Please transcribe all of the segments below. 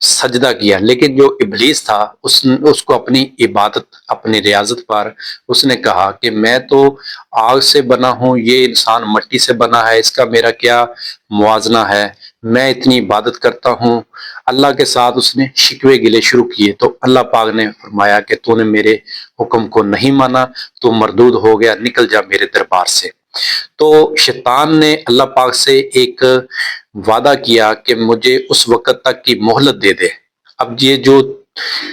سجدہ کیا، لیکن جو ابلیس تھا اس کو اپنی عبادت، اپنی ریاضت پر اس نے کہا کہ میں تو آگ سے بنا ہوں، یہ انسان مٹی سے بنا ہے، اس کا میرا کیا موازنہ ہے، میں اتنی عبادت کرتا ہوں۔ اللہ کے ساتھ اس نے شکوے گلے شروع کیے، تو اللہ پاک نے فرمایا کہ تو نے میرے حکم کو نہیں مانا، تو مردود ہو گیا، نکل جا میرے دربار سے۔ تو شیطان نے اللہ پاک سے ایک وعدہ کیا کہ مجھے اس وقت تک کی مہلت دے دے، اب یہ جو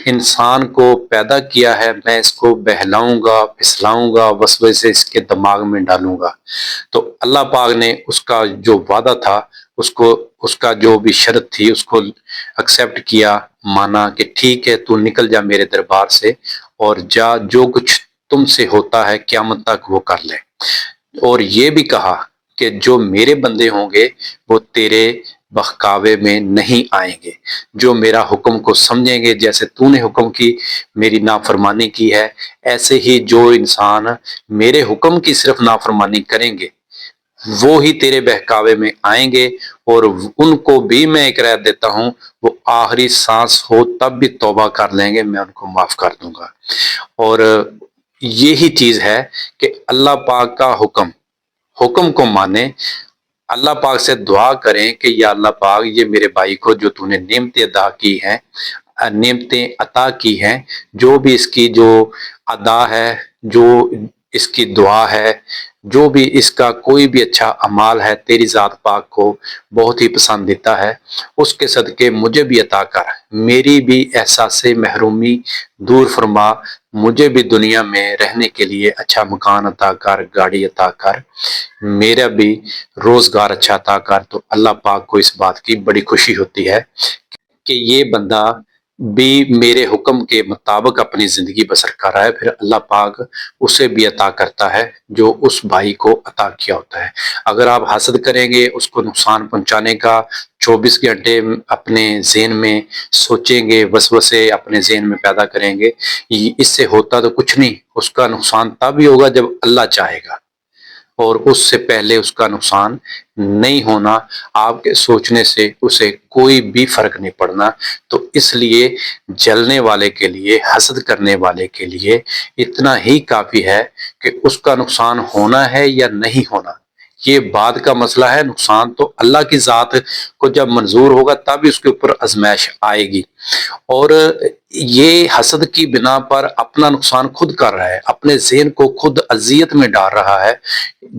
انسان کو پیدا کیا ہے میں اس کو بہلاؤں گا، پھسلاؤں گا، وسوسے اس کے دماغ میں ڈالوں گا۔ تو اللہ پاک نے اس کا جو وعدہ تھا، اس کا جو بھی شرط تھی اس کو ایکسیپٹ کیا، مانا کہ ٹھیک ہے تو نکل جا میرے دربار سے اور جا، جو کچھ تم سے ہوتا ہے قیامت تک وہ کر لے۔ اور یہ بھی کہا کہ جو میرے بندے ہوں گے وہ تیرے بہکاوے میں نہیں آئیں گے، جو میرا حکم کو سمجھیں گے، جیسے تو نے حکم کی میری نافرمانی کی ہے، ایسے ہی جو انسان میرے حکم کی صرف نافرمانی کریں گے وہ ہی تیرے بہکاوے میں آئیں گے، اور ان کو بھی میں ایک رعایت دیتا ہوں، وہ آخری سانس ہو تب بھی توبہ کر لیں گے، میں ان کو معاف کر دوں گا۔ اور یہی چیز ہے کہ اللہ پاک کا حکم کو مانیں، اللہ پاک سے دعا کریں کہ یا اللہ پاک یہ میرے بھائی کو جو تو نے نعمتیں ادا کی ہیں، نعمتیں عطا کی ہیں، جو بھی اس کی جو ادا ہے، جو اس کی دعا ہے، جو بھی اس کا کوئی بھی اچھا اعمال ہے، تیری ذات پاک کو بہت ہی پسندیدہ ہے، اس کے صدقے مجھے بھی عطا کر، میری بھی احساس محرومی دور فرما، مجھے بھی دنیا میں رہنے کے لیے اچھا مکان عطا کر، گاڑی عطا کر، میرا بھی روزگار اچھا عطا کر۔ تو اللہ پاک کو اس بات کی بڑی خوشی ہوتی ہے کہ یہ بندہ بھی میرے حکم کے مطابق اپنی زندگی بسر کر رہا ہے، پھر اللہ پاک اسے بھی عطا کرتا ہے جو اس بھائی کو عطا کیا ہوتا ہے۔ اگر آپ حسد کریں گے، اس کو نقصان پہنچانے کا 24 گھنٹے اپنے ذہن میں سوچیں گے، وسوسے اپنے ذہن میں پیدا کریں گے، اس سے ہوتا تو کچھ نہیں، اس کا نقصان تب ہی ہوگا جب اللہ چاہے گا، اور اس سے پہلے اس کا نقصان نہیں ہونا۔ آپ کے سوچنے سے اسے کوئی بھی فرق نہیں پڑنا۔ تو اس لیے جلنے والے کے لیے، حسد کرنے والے کے لیے اتنا ہی کافی ہے کہ اس کا نقصان ہونا ہے یا نہیں ہونا، یہ بعد کا مسئلہ ہے۔ نقصان تو اللہ کی ذات کو جب منظور ہوگا تب اس کے اوپر آزمائش آئے گی، اور یہ حسد کی بنا پر اپنا نقصان خود کر رہا ہے، اپنے ذہن کو خود اذیت میں ڈال رہا ہے۔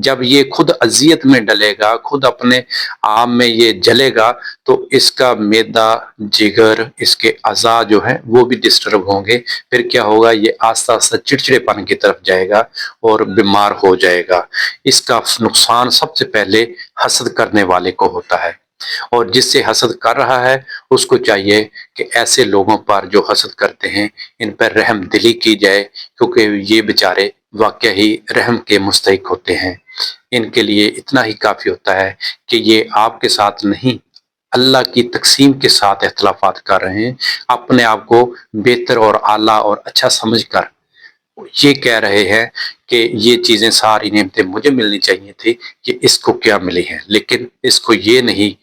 جب یہ خود اذیت میں ڈلے گا، خود اپنے آپ میں یہ جلے گا، تو اس کا معدہ، جگر، اس کے اعضاء جو ہیں وہ بھی ڈسٹرب ہوں گے، پھر کیا ہوگا، یہ آہستہ آہستہ چڑچڑے پن کی طرف جائے گا اور بیمار ہو جائے گا۔ اس کا نقصان سب سے پہلے حسد کرنے والے کو ہوتا ہے، اور جس سے حسد کر رہا ہے اس کو چاہیے کہ ایسے لوگوں پر جو حسد کرتے ہیں ان پر رحم دلی کی جائے، کیونکہ یہ بیچارے واقعہ ہی رحم کے مستحق ہوتے ہیں۔ ان کے لیے اتنا ہی کافی ہوتا ہے کہ یہ آپ کے ساتھ نہیں، اللہ کی تقسیم کے ساتھ اختلافات کر رہے ہیں، اپنے آپ کو بہتر اور اعلیٰ اور اچھا سمجھ کر یہ کہہ رہے ہیں کہ یہ چیزیں، ساری نعمتیں مجھے ملنی چاہیے تھی، کہ اس کو کیا ملی ہیں، لیکن اس کو یہ نہیں،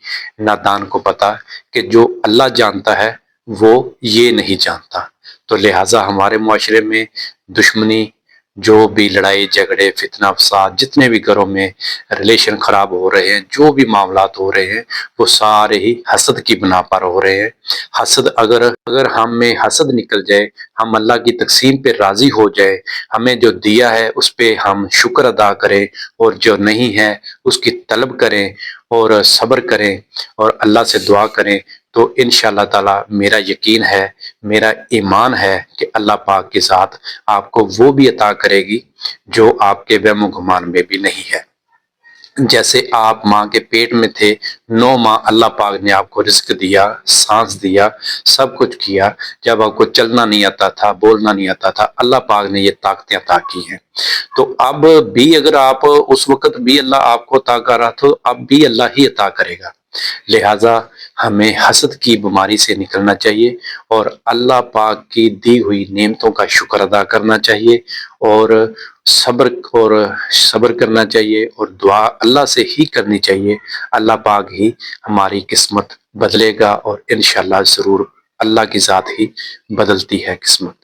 نادان کو پتا کہ جو اللہ جانتا ہے وہ یہ نہیں جانتا۔ تو لہٰذا ہمارے معاشرے میں دشمنی، جو بھی لڑائی جھگڑے، فتنہ فساد، جتنے بھی گھروں میں ریلیشن خراب ہو رہے ہیں، جو بھی معاملات ہو رہے ہیں، وہ سارے ہی حسد کی بنا پر ہو رہے ہیں۔ حسد اگر ہم میں حسد نکل جائے، ہم اللہ کی تقسیم پہ راضی ہو جائے، ہمیں جو دیا ہے اس پہ ہم شکر ادا کریں، اور جو نہیں ہے اس کی طلب کریں اور صبر کریں اور اللہ سے دعا کریں، تو انشاءاللہ تعالی میرا یقین ہے، میرا ایمان ہے کہ اللہ پاک کے ساتھ آپ کو وہ بھی عطا کرے گی جو آپ کے وہم و گمان میں بھی نہیں ہے۔ جیسے آپ ماں کے پیٹ میں تھے، 9 ماہ اللہ پاک نے آپ کو رزق دیا، سانس دیا، سب کچھ کیا، جب آپ کو چلنا نہیں آتا تھا، بولنا نہیں آتا تھا، اللہ پاک نے یہ طاقتیں عطا کی ہیں۔ تو اب بھی اگر آپ اس وقت بھی اللہ آپ کو عطا کر رہا تو اب بھی اللہ ہی عطا کرے گا۔ لہٰذا ہمیں حسد کی بیماری سے نکلنا چاہیے، اور اللہ پاک کی دی ہوئی نعمتوں کا شکر ادا کرنا چاہیے، اور صبر کرنا چاہیے، اور دعا اللہ سے ہی کرنی چاہیے۔ اللہ پاک ہی ہماری قسمت بدلے گا، اور انشاءاللہ ضرور اللہ کی ذات ہی بدلتی ہے قسمت۔